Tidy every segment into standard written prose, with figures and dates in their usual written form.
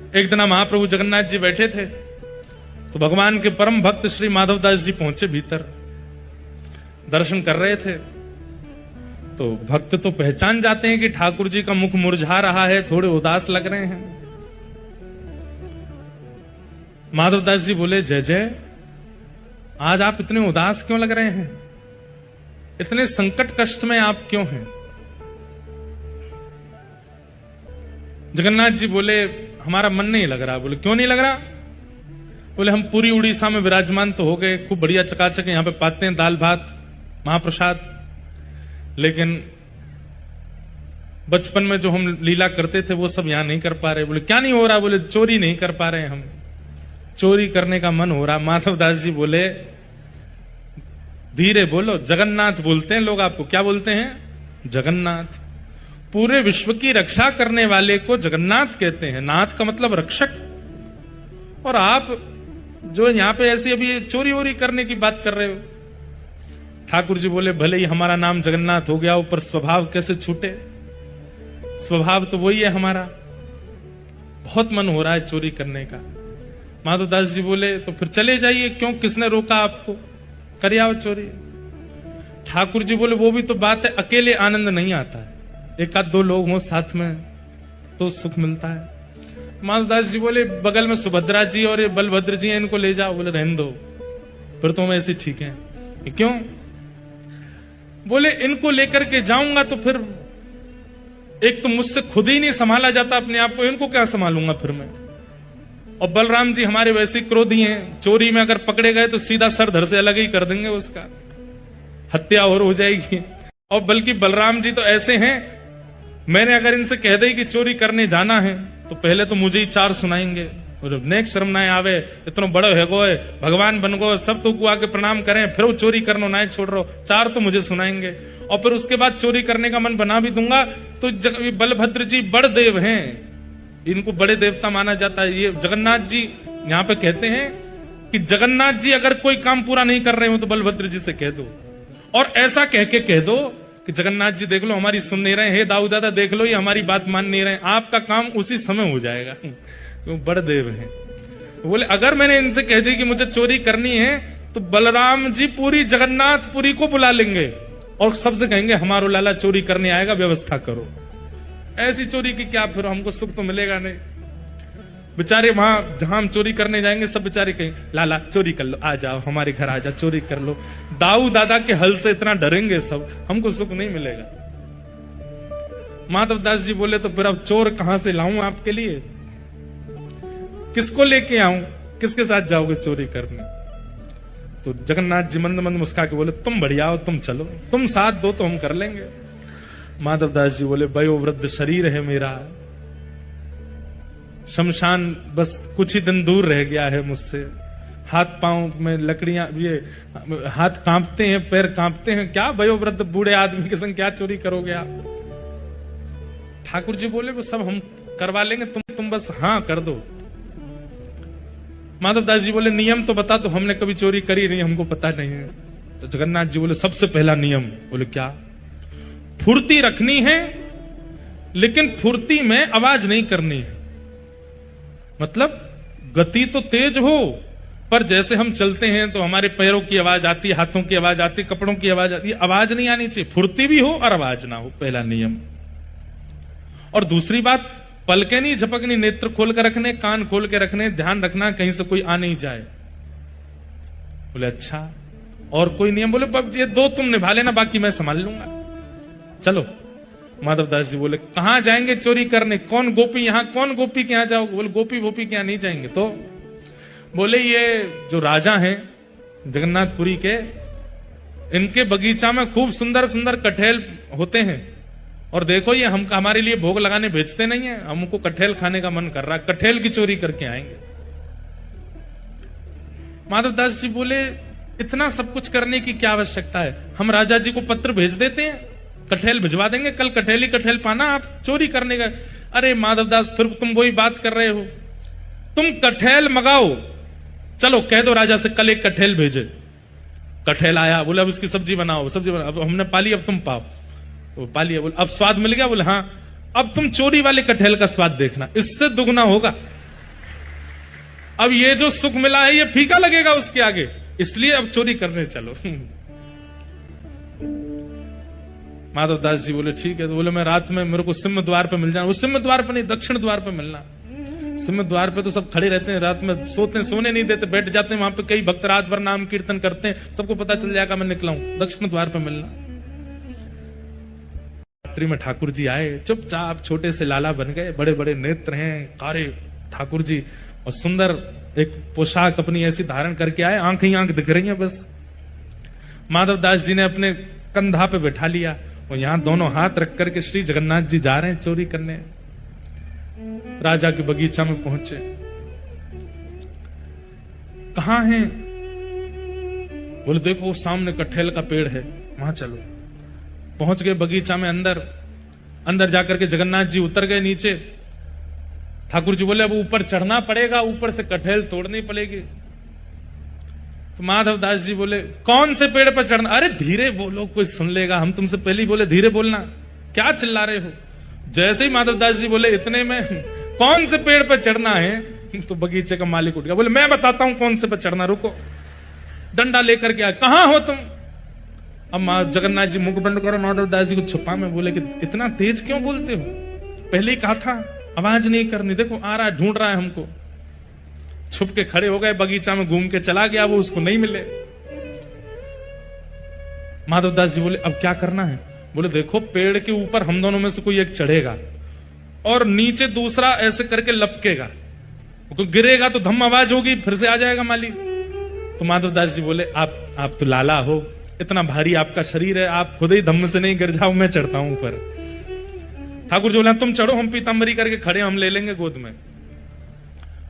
एक दिन महाप्रभु जगन्नाथ जी बैठे थे तो भगवान के परम भक्त श्री माधवदास जी पहुंचे भीतर, दर्शन कर रहे थे। तो भक्त तो पहचान जाते हैं कि ठाकुर जी का मुख मुरझा रहा है, थोड़े उदास लग रहे हैं। माधवदास जी बोले, जय जय, आज आप इतने उदास क्यों लग रहे हैं? इतने संकट कष्ट में आप क्यों हैं? जगन्नाथ जी बोले, हमारा मन नहीं लग रहा। बोले, क्यों नहीं लग रहा? बोले, हम पूरी उड़ीसा में विराजमान तो हो गए, खूब बढ़िया चकाचक यहां पे पाते हैं दाल भात महाप्रसाद, लेकिन बचपन में जो हम लीला करते थे वो सब यहां नहीं कर पा रहे। बोले, क्या नहीं हो रहा? बोले, चोरी नहीं कर पा रहे, हम चोरी करने का मन हो रहा। माधवदास जी बोले, धीरे बोलो, जगन्नाथ बोलते हैं लोग आपको। क्या बोलते हैं? जगन्नाथ। पूरे विश्व की रक्षा करने वाले को जगन्नाथ कहते हैं। नाथ का मतलब रक्षक। और आप जो यहां पे ऐसी अभी चोरी वोरी करने की बात कर रहे हो। ठाकुर जी बोले, भले ही हमारा नाम जगन्नाथ हो गया हो, पर स्वभाव कैसे छूटे? स्वभाव तो वही है हमारा। बहुत मन हो रहा है चोरी करने का। माधवदास जी बोले, तो फिर चले जाइए, क्यों, किसने रोका आपको? कर आओ चोरी। ठाकुर जी बोले, वो भी तो बात है, अकेले आनंद नहीं आता है, एक आध दो लोग हों साथ में तो सुख मिलता है। माधवदास जी बोले, बगल में सुभद्रा जी और ये बलभद्र जी हैं, इनको ले जाओ। बोले, रहने दो, फिर तो हम ऐसे ठीक हैं। क्यों? बोले, इनको लेकर के जाऊंगा तो फिर एक तो मुझसे खुद ही नहीं संभाला जाता अपने आप को, इनको क्या संभालूंगा फिर मैं? और बलराम जी हमारे वैसे क्रोधी हैं, चोरी में अगर पकड़े गए तो सीधा सर धड़ से अलग ही कर देंगे, उसका हत्या और हो जाएगी। और बल्कि बलराम जी तो ऐसे हैं, मैंने अगर इनसे कह दी कि चोरी करने जाना है तो पहले तो मुझे ही चार सुनाएंगे। और नेक्स्ट शर्म ना आवे, इतना बड़ो है गोए, भगवान बन गो, सब तो आके प्रणाम करें, फिर वो चोरी करना ना छोड़ रहा, चार तो मुझे सुनाएंगे। और फिर उसके बाद चोरी करने का मन बना भी दूंगा तो बलभद्र जी बड़ देव हैं, इनको बड़े देवता माना जाता है। ये जगन्नाथ जी यहाँ पे कहते हैं कि जगन्नाथ जी अगर कोई काम पूरा नहीं कर रहे हो तो बलभद्र जी से कह दो, और ऐसा कह के कह दो कि जगन्नाथ जी देख लो हमारी सुन नहीं रहे, हे दाऊ दादा देख लो ये हमारी बात मान नहीं रहे, आपका काम उसी समय हो जाएगा। बड़ देव हैं। बोले, अगर मैंने इनसे कह दी कि मुझे चोरी करनी है तो बलराम जी पूरी जगन्नाथपुरी को बुला लेंगे और सबसे कहेंगे हमारो लाला चोरी करने आएगा, व्यवस्था करो। ऐसी चोरी की क्या, फिर हमको सुख तो मिलेगा नहीं। बेचारे वहां जहां हम चोरी करने जाएंगे सब बेचारे कहेंगे, लाला चोरी कर लो, आ जाओ हमारे घर आ जाओ, चोरी कर लो। दाऊ दादा के हल से इतना डरेंगे सब, हमको सुख नहीं मिलेगा। माधवदास जी बोले, तो फिर अब चोर कहां से लाऊं आपके लिए? किसको लेके आऊं? किसके साथ जाओगे चोरी करने? तो जगन्नाथ जी मंद मंद मुस्का के बोले, तुम बढ़िया हो, तुम चलो, तुम साथ दो तो हम कर लेंगे। माधवदास जी बोले, वयोवृद्ध शरीर है मेरा, शमशान बस कुछ ही दिन दूर रह गया है मुझसे, हाथ पांव में लकड़ियां, ये हाथ कांपते हैं, पैर कांपते हैं, क्या वयोवृद्ध बूढ़े आदमी के संग क्या चोरी करोगे आप? ठाकुर जी बोले, वो सब हम करवा लेंगे, तुम बस हाँ कर दो। माधवदास जी बोले, नियम तो बता दो, हमने कभी चोरी करी नहीं, हमको पता नहीं है। तो जगन्नाथ जी बोले, सबसे पहला नियम। बोले, क्या? फुर्ती रखनी है, लेकिन फुर्ती में आवाज नहीं करनी है। मतलब गति तो तेज हो, पर जैसे हम चलते हैं तो हमारे पैरों की आवाज आती है, हाथों की आवाज आती है, कपड़ों की आवाज आती है, आवाज नहीं आनी चाहिए। फुर्ती भी हो और आवाज ना हो, पहला नियम। और दूसरी बात, पलके नहीं झपकनी, नेत्र खोल कर रखने, कान खोल के रखने, ध्यान रखना कहीं से कोई आ नहीं जाए। बोले, अच्छा और कोई नियम? बोले, ये दो तुम निभा लेना, बाकी मैं संभाल लूंगा, चलो। माधवदास जी बोले, कहां जाएंगे चोरी करने? कौन गोपी, यहां कौन गोपी के यहां जाओगे? बोले, गोपी वोपी के यहां नहीं जाएंगे। तो बोले, ये जो राजा हैं जगन्नाथपुरी के, इनके बगीचा में खूब सुंदर सुंदर कटहल होते हैं, और देखो ये हम हमारे लिए भोग लगाने भेजते नहीं है, हमको कटहल खाने का मन कर रहा है, कटहल की चोरी करके आएंगे। माधवदास जी बोले, इतना सब कुछ करने की क्या आवश्यकता है? हम राजा जी को पत्र भेज देते हैं, कटहल भिजवा देंगे, कल कटहल ही कटहल पाना, आप चोरी करने का। अरे माधवदास, फिर तुम वही बात कर रहे हो, तुम कटहल मंगाओ, चलो कह दो राजा से कल एक कटहल भेजे। कटहल आया, बोले अब इसकी सब्जी बनाओ, सब्जी बनाओ, अब हमने पाली, अब तुम पाओ। वो पाली, बोले अब स्वाद मिल गया? बोले हाँ। अब तुम चोरी वाले कटहल का स्वाद देखना, इससे दुगना होगा। अब ये जो सुख मिला है ये फीका लगेगा उसके आगे, इसलिए अब चोरी करने चलो। माधव दास जी बोले ठीक है। तो बोले मैं रात में मेरे को सिंह द्वार पे मिल जाना। वो सिंह द्वार पे नहीं, दक्षिण द्वार पे मिलना। सिंह द्वार पे तो सब खड़े रहते हैं, रात में सोने नहीं देते, बैठ जाते हैं वहां पे। कई भक्त रात भर नाम कीर्तन करते हैं, सबको पता चल जाएगा मैं निकला हूं। दक्षिण द्वार पे मिलना। रात्रि में ठाकुर जी आए, चुपचाप छोटे से लाला बन गए, बड़े बड़े नेत्र हैं कारे ठाकुर जी, और सुंदर एक पोशाक अपनी ऐसी धारण करके आए, आंख ही आंख दिख रही है बस। माधव दास जी ने अपने कंधा पे बैठा लिया और यहां दोनों हाथ रख करके श्री जगन्नाथ जी जा रहे हैं चोरी करने। राजा के बगीचा में पहुंचे। कहां हैं? बोले देखो वो सामने कटहल का पेड़ है, वहां चलो। पहुंच गए बगीचा में, अंदर जाकर के जगन्नाथ जी उतर गए नीचे। ठाकुर जी बोले अब ऊपर चढ़ना पड़ेगा, ऊपर से कटहल तोड़नी पड़ेगी। तो माधव दास जी बोले कौन से पेड़ पर चढ़ना? अरे धीरे बोलो, कोई सुन लेगा, हम तुमसे पहले ही बोले धीरे बोलना, क्या चिल्ला रहे हो? जैसे ही माधव दास जी बोले इतने में कौन से पेड़ पर चढ़ना है, तो बगीचे का मालिक उठ गया। बोले मैं बताता हूं कौन से पर चढ़ना, रुको। डंडा लेकर के आया, कहां हो तुम? अब जगन्नाथ जी मुख बंद करो, माधव दास जी को छुपा में बोले कि इतना तेज क्यों बोलते हो? पहले ही कहा था आवाज नहीं करनी, देखो आ रहा है, ढूंढ रहा है हमको। छुप के खड़े हो गए, बगीचा में घूम के चला गया, वो उसको नहीं मिले। माधव दास जी बोले अब क्या करना है? बोले देखो पेड़ के ऊपर हम दोनों में से कोई एक चढ़ेगा और नीचे दूसरा ऐसे करके लपकेगा, गिरेगा तो धम आवाज होगी, फिर से आ जाएगा माली। तो माधव दास जी बोले आप तो लाला हो, इतना भारी आपका शरीर है, आप खुद ही धम्म से नहीं गिर जाओ, मैं चढ़ता हूं ऊपर। ठाकुर जी बोले तुम चढ़ो, हम पीतांबरी करके खड़े, हम ले लेंगे गोद में।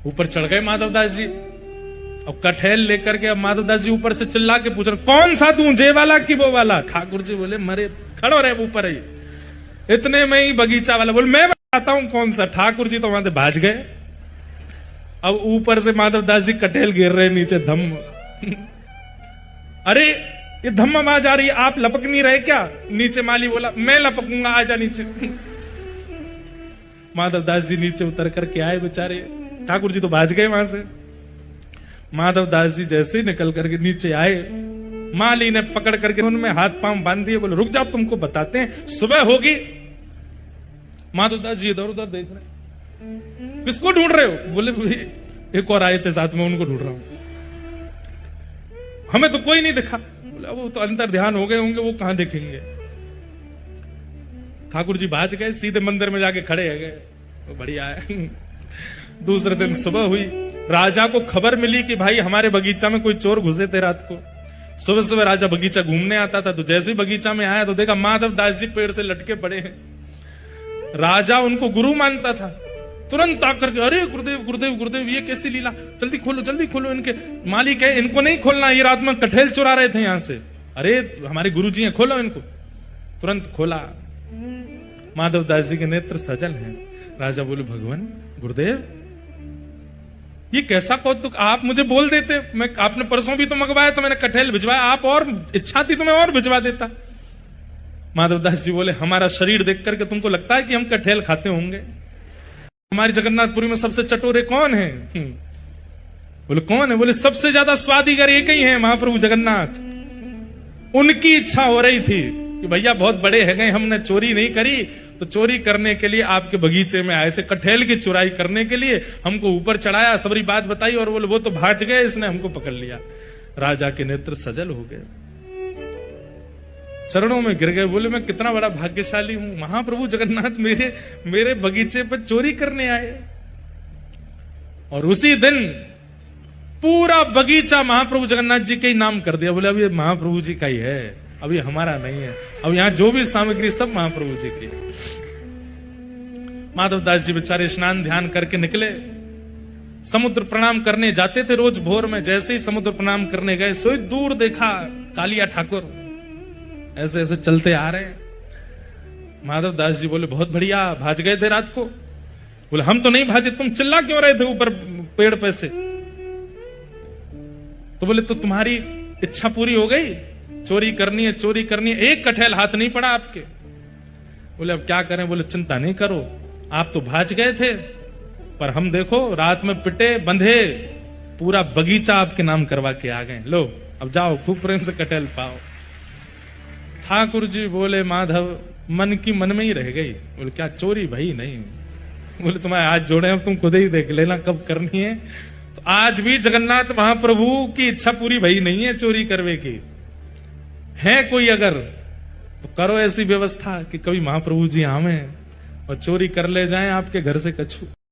ऊपर चढ़ गए माधव दास जी। अब कटहल लेकर के अब माधव दास जी ऊपर से चिल्ला के पूछ रहे कौन सा तू, जे वाला कि वो वाला? ठाकुर जी बोले मरे खड़ो रहे ऊपर ही। इतने में ही बगीचा वाला बोले मैं बताता हूं कौन सा। ठाकुर जी तो वहां से भाज गए। अब ऊपर से माधव दास जी कटहल गिर रहे नीचे धम्म। अरे ये धम्म आवाज आ रही है, आप लपक नहीं रहे क्या? नीचे माली बोला मैं लपकूंगा, आजा नीचे। माधव दास जी नीचे उतर करके आए बेचारे, ठाकुर जी तो भाज गए वहां से। माधव दास जी जैसे ही निकल करके नीचे आए, माली ने पकड़ करके उनमें हाथ पांव बांध दिए, बोले रुक जाओ तुमको बताते हैं, सुबह होगी। माधव दास जी इधर उधर देख रहे, किसको ढूंढ रहे हो? बोले एक और आए थे साथ में, उनको ढूंढ रहा हूं, हमें तो कोई नहीं दिखा। बोले वो तो अंतर ध्यान हो गए होंगे, वो कहां देखेंगे। ठाकुर जी भाज गए, सीधे मंदिर में जाके खड़े है गए। बढ़िया है। दूसरे दिन सुबह हुई, राजा को खबर मिली कि भाई हमारे बगीचा में कोई चोर घुसे थे रात को। सुबह सुबह राजा बगीचा घूमने आता था, तो जैसे ही बगीचा में आया तो देखा माधव दास जी पेड़ से लटके पड़े हैं। राजा उनको गुरु मानता था, तुरंत आकर के अरे गुरुदेव गुरुदेव गुरुदेव ये कैसी लीला, जल्दी खोलो। इनके मालिक है, इनको नहीं खोलना, ये रात में कटहल चुरा रहे थे यहां से। अरे हमारे गुरु जी हैं, खोलो इनको। तुरंत खोला। माधव दास जी के नेत्र सजल हैं। राजा बोले भगवान गुरुदेव ये कैसा कौतुक, आप मुझे बोल देते, मैं आपने परसों भी तो मंगवाया तो मैंने कटहल भिजवाया, आप और इच्छा थी तो मैं और भिजवा देता। माधव दास जी बोले हमारा शरीर देख करके तुमको लगता है कि हम कटहल खाते होंगे? हमारी जगन्नाथपुरी में सबसे चटोरे कौन है? बोले कौन है? बोले सबसे ज्यादा स्वादिगर एक ही है, महाप्रभु जगन्नाथ। उनकी इच्छा हो रही थी कि भैया बहुत बड़े है गए, हमने चोरी नहीं करी, तो चोरी करने के लिए आपके बगीचे में आए थे, कटहल की चुराई करने के लिए हमको ऊपर चढ़ाया, सबरी बात बताई, और बोले वो तो भाग गए, इसने हमको पकड़ लिया। राजा के नेत्र सजल हो गए, चरणों में गिर गए, बोले मैं कितना बड़ा भाग्यशाली हूं, महाप्रभु जगन्नाथ मेरे बगीचे पर चोरी करने आए। और उसी दिन पूरा बगीचा महाप्रभु जगन्नाथ जी के ही नाम कर दिया। बोले अब ये महाप्रभु जी का ही है, अब ये हमारा नहीं है, अब यहां जो भी सामग्री सब महाप्रभु जी की। माधव दास जी बेचारे स्नान ध्यान करके निकले, समुद्र प्रणाम करने जाते थे रोज भोर में। जैसे ही समुद्र प्रणाम करने गए, सोई दूर देखा कालिया ठाकुर ऐसे ऐसे चलते आ रहे हैं। माधव दास जी बोले बहुत बढ़िया, भाज गए थे रात को? बोले हम तो नहीं भाजे, तुम चिल्ला क्यों रहे थे ऊपर पेड़ पे से? तो बोले तो तुम्हारी इच्छा पूरी हो गई, चोरी करनी है, चोरी करनी है, एक कटहल हाथ नहीं पड़ा आपके। बोले अब क्या करें? बोले चिंता नहीं करो, आप तो भाज गए थे, पर हम देखो रात में पिटे बंधे पूरा बगीचा आपके नाम करवा के आ गए, लो अब जाओ खूब प्रेम से कटहल पाओ। ठाकुर जी बोले माधव मन की मन में ही रह गई। बोले क्या चोरी भाई नहीं? बोले तुम्हारे हाथ जोड़े, अब तुम खुद ही देख लेना कब करनी है। तो आज भी जगन्नाथ महाप्रभु की इच्छा पूरी भई नहीं है चोरी करवे की। है कोई अगर तो करो ऐसी व्यवस्था कि कभी महाप्रभु जी आवे और चोरी कर ले जाएं आपके घर से कछु।